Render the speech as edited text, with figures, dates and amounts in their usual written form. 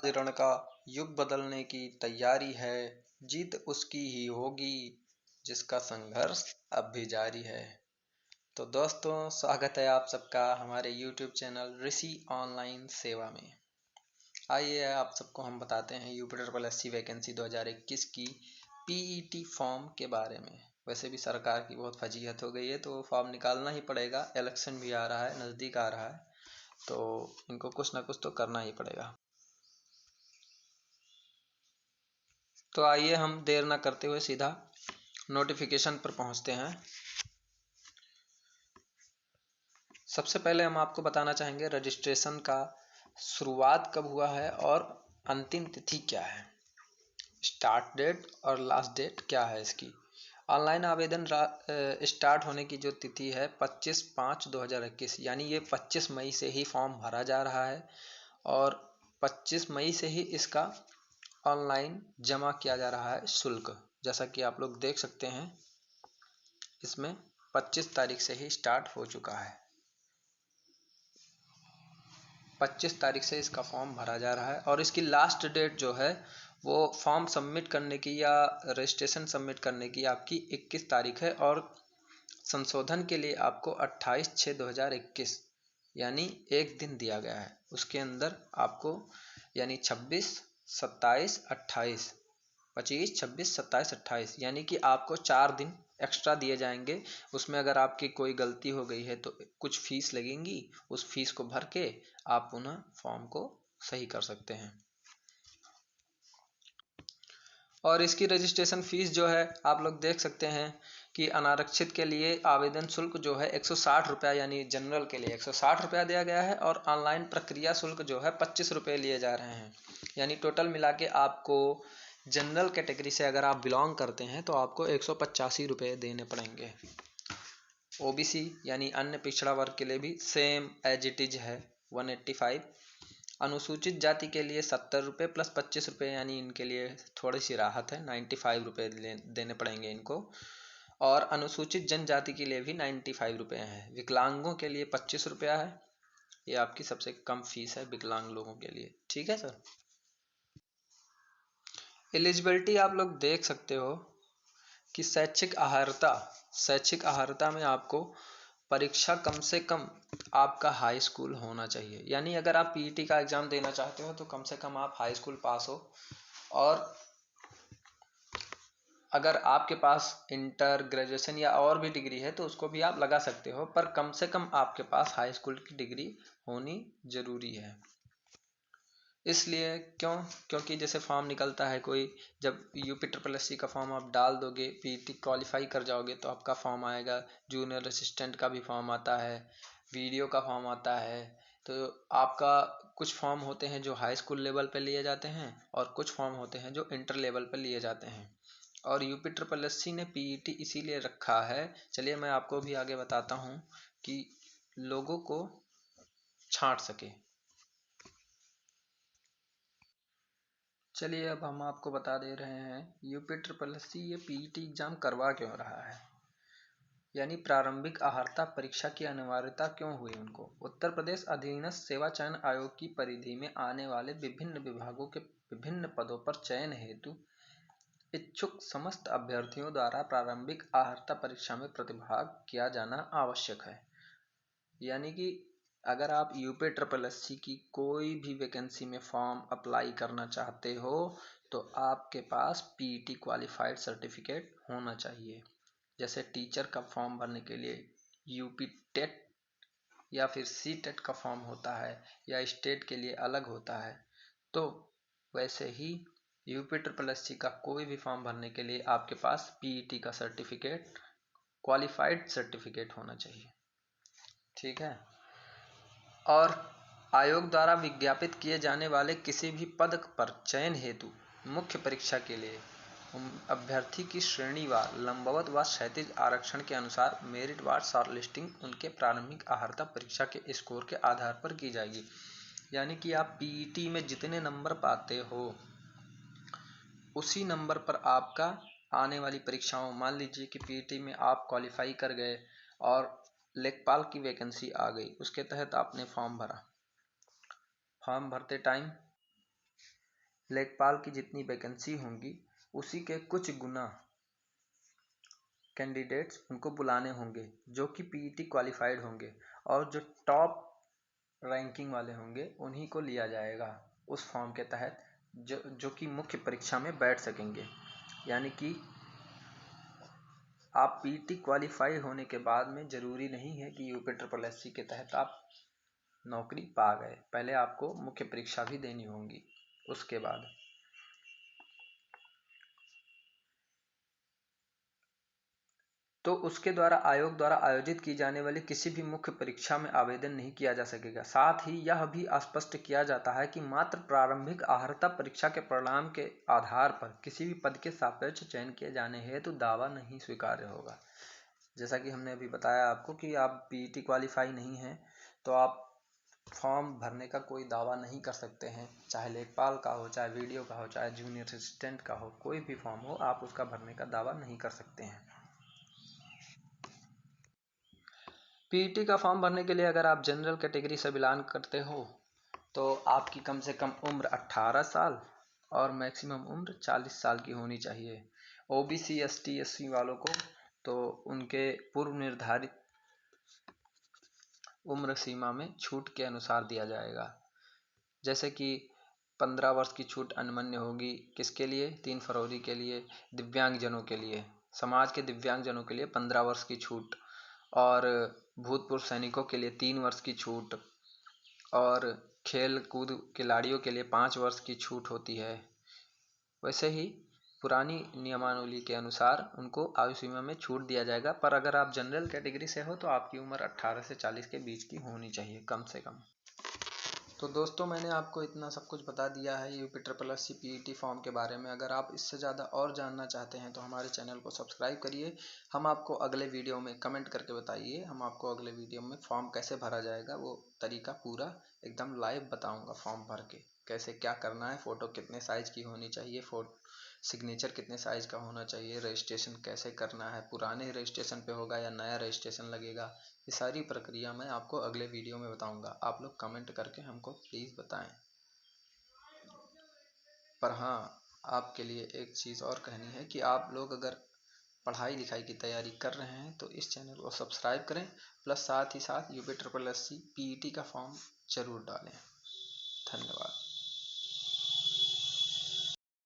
आज रण का युग बदलने की तैयारी है। जीत उसकी ही होगी जिसका संघर्ष अब भी जारी है। तो दोस्तों, स्वागत है आप सबका हमारे YouTube चैनल ऋषि ऑनलाइन सेवा में। आइए आप सबको हम बताते हैं UP-SSC वैकेंसी 2021 की PET फॉर्म के बारे में। वैसे भी सरकार की बहुत फजीहत हो गई है तो फॉर्म निकालना ही पड़ेगा। इलेक्शन भी आ रहा है, नज़दीक आ रहा है, तो इनको कुछ ना कुछ तो करना ही पड़ेगा। तो आइए हम देर ना करते हुए सीधा नोटिफिकेशन पर पहुंचते हैं। सबसे पहले हम आपको बताना चाहेंगे रजिस्ट्रेशन का शुरुआत कब हुआ है और अंतिम तिथि क्या है। स्टार्ट डेट और लास्ट डेट क्या है इसकी। ऑनलाइन आवेदन स्टार्ट होने की जो तिथि है 25/5/2021, यानी ये 25 मई से ही फॉर्म भरा जा रहा है और 25 मई से ही इसका ऑनलाइन जमा किया जा रहा है शुल्क। जैसा कि आप लोग देख सकते हैं, इसमें 25 तारीख से ही स्टार्ट हो चुका है। 25 तारीख से इसका फॉर्म भरा जा रहा है और इसकी लास्ट डेट जो है वो फॉर्म सबमिट करने की या रजिस्ट्रेशन सबमिट करने की आपकी 21 तारीख है और संशोधन के लिए आपको 28/6/2021 यानी एक दिन दिया गया है। उसके अंदर आपको यानी 26, 27, 28, 25, 26, 27, 28 यानी कि आपको 4 दिन एक्स्ट्रा दिए जाएंगे। उसमें अगर आपकी कोई गलती हो गई है तो कुछ फीस लगेंगी, उस फीस को भर के आप पुनः फॉर्म को सही कर सकते हैं। और इसकी रजिस्ट्रेशन फीस जो है आप लोग देख सकते हैं कि अनारक्षित के लिए आवेदन शुल्क जो है 160 रुपया, यानी जनरल के लिए 160 रुपया दिया गया है और ऑनलाइन प्रक्रिया शुल्क जो है 25 रुपये लिए जा रहे हैं। यानी टोटल मिला के आपको जनरल कैटेगरी से अगर आप बिलोंग करते हैं तो आपको 185 रुपये देने पड़ेंगे। ओबीसी यानी अन्य पिछड़ा वर्ग के लिए भी सेम एज इट इज है 185। अनुसूचित जाति के लिए 70 रुपये प्लस 25 रुपये, यानी इनके लिए थोड़ी सी राहत है, 95 रुपये देने पड़ेंगे इनको। और अनुसूचित जनजाति के लिए भी 95 रुपये हैं। विकलांगों के लिए 25 रुपया है। ये आपकी सबसे कम फीस है विकलांग लोगों के लिए। ठीक है सर। एलिजिबिलिटी आप लोग देख सकते हो कि शैक्षिक अर्हता में आपको परीक्षा कम से कम आपका हाई स्कूल होना चाहिए। यानी अगर आप पीईटी का एग्जाम देना चाहते हो तो कम से कम आप हाई स्कूल पास हो, और अगर आपके पास इंटर, ग्रेजुएशन या और भी डिग्री है तो उसको भी आप लगा सकते हो, पर कम से कम आपके पास हाई स्कूल की डिग्री होनी जरूरी है। इसलिए क्योंकि जैसे फॉर्म निकलता है कोई, जब UP-SSC का फॉर्म आप डाल दोगे, पीईटी क्वालिफाई कर जाओगे तो आपका फॉर्म आएगा। जूनियर असिस्टेंट का भी फॉर्म आता है, वीडियो का फॉर्म आता है। तो आपका कुछ फॉर्म होते हैं जो हाई स्कूल लेवल पे लिए जाते हैं और कुछ फॉर्म होते हैं जो इंटर लेवल पे लिए जाते हैं। और UP-SSC ने पीईटी इसीलिए रखा है, चलिए मैं आपको भी आगे बताता हूँ, कि लोगों को छांट सके। चलिए अब हम आपको बता दे रहे हैं UP-SSC ये पीईटी एग्जाम करवा क्यों रहा है, यानी प्रारंभिक अहर्ता परीक्षा की अनिवार्यता क्यों हुई उनको। उत्तर प्रदेश अधीनस्थ सेवा चयन आयोग की परिधि में आने वाले विभिन्न विभागों के विभिन्न पदों पर चयन हेतु इच्छुक समस्त अभ्यर्थियों द्वारा प्रारंभिक अहर्ता परीक्षा में प्रतिभाग किया जाना आवश्यक है। यानी कि अगर आप UP-SSC की कोई भी वैकेंसी में फॉर्म अप्लाई करना चाहते हो तो आपके पास पीईटी क्वालिफाइड सर्टिफिकेट होना चाहिए। जैसे टीचर का फॉर्म भरने के लिए यूपी टेट या फिर CTET का फॉर्म होता है या स्टेट के लिए अलग होता है, तो वैसे ही UP-SSC का कोई भी फॉर्म भरने के लिए आपके पास पीईटी का सर्टिफिकेट, क्वालिफाइड सर्टिफिकेट होना चाहिए। ठीक है। और आयोग द्वारा विज्ञापित किए जाने वाले किसी भी पद पर चयन हेतु मुख्य परीक्षा के लिए अभ्यर्थी की श्रेणीवार, लंबवत व क्षैतिज आरक्षण के अनुसार मेरिट वार शॉर्टलिस्टिंग उनके प्रारंभिक अहर्ता परीक्षा के स्कोर के आधार पर की जाएगी। यानी कि आप पीईटी में जितने नंबर पाते हो उसी नंबर पर आपका आने वाली परीक्षाओं, मान लीजिए कि पीईटी में आप क्वालिफाई कर गए और लेखपाल की वैकेंसी आ गई, उसके तहत आपने फॉर्म भरा। फॉर्म भरते टाइम लेखपाल की जितनी वैकेंसी होंगी उसी के कुछ गुना कैंडिडेट्स उनको बुलाने होंगे जो कि पीईटी क्वालिफाइड होंगे, और जो टॉप रैंकिंग वाले होंगे उन्हीं को लिया जाएगा उस फॉर्म के तहत, जो कि मुख्य परीक्षा में बैठ सकेंगे। यानी कि आप पीईटी क्वालिफाई होने के बाद में ज़रूरी नहीं है कि यूपी के तहत आप नौकरी पा गए, पहले आपको मुख्य परीक्षा भी देनी होगी उसके बाद। तो उसके द्वारा आयोग द्वारा आयोजित की जाने वाली किसी भी मुख्य परीक्षा में आवेदन नहीं किया जा सकेगा। साथ ही यह भी स्पष्ट किया जाता है कि मात्र प्रारंभिक अर्हता परीक्षा के परिणाम के आधार पर किसी भी पद के सापेक्ष चयन किए जाने हेतु दावा नहीं स्वीकार्य होगा। जैसा कि हमने अभी बताया आपको कि आप पीईटी क्वालिफाई नहीं हैं तो आप फॉर्म भरने का कोई दावा नहीं कर सकते हैं, चाहे लेखपाल का हो, चाहे वीडियो का हो, चाहे जूनियर असिस्टेंट का हो, कोई भी फॉर्म हो आप उसका भरने का दावा नहीं कर सकते हैं। पीईटी का फॉर्म भरने के लिए अगर आप जनरल कैटेगरी से बिलोंग करते हो तो आपकी कम से कम उम्र 18 साल और मैक्सिमम उम्र 40 साल की होनी चाहिए। ओबीसी एसटी एससी वालों को तो उनके पूर्व निर्धारित उम्र सीमा में छूट के अनुसार दिया जाएगा। जैसे कि 15 वर्ष की छूट अनमन्य होगी, किसके लिए? 3 फरवरी के लिए दिव्यांगजनों के लिए, समाज के दिव्यांगजनों के लिए 15 वर्ष की छूट, और भूतपूर्व सैनिकों के लिए 3 वर्ष की छूट, और खेल कूद खिलाड़ियों के लिए 5 वर्ष की छूट होती है। वैसे ही पुरानी नियमावली के अनुसार उनको आयु सीमा में छूट दिया जाएगा। पर अगर आप जनरल कैटेगरी से हो तो आपकी उम्र 18 से 40 के बीच की होनी चाहिए कम से कम। तो दोस्तों मैंने आपको इतना सब कुछ बता दिया है यूपी पीईटी फॉर्म के बारे में। अगर आप इससे ज़्यादा और जानना चाहते हैं तो हमारे चैनल को सब्सक्राइब करिए। हम आपको अगले वीडियो में कमेंट करके बताइए, हम आपको अगले वीडियो में फॉर्म कैसे भरा जाएगा वो तरीका पूरा एकदम लाइव बताऊँगा। फॉर्म भर के कैसे क्या करना है, फ़ोटो कितने साइज़ की होनी चाहिए, सिग्नेचर कितने साइज़ का होना चाहिए, रजिस्ट्रेशन कैसे करना है, पुराने रजिस्ट्रेशन पे होगा या नया रजिस्ट्रेशन लगेगा, ये सारी प्रक्रिया मैं आपको अगले वीडियो में बताऊंगा। आप लोग कमेंट करके हमको प्लीज़ बताएं। पर हाँ, आपके लिए एक चीज़ और कहनी है कि आप लोग अगर पढ़ाई लिखाई की तैयारी कर रहे हैं तो इस चैनल को सब्सक्राइब करें, प्लस साथ ही साथ यूपी पीईटी का फॉर्म ज़रूर डालें। धन्यवाद।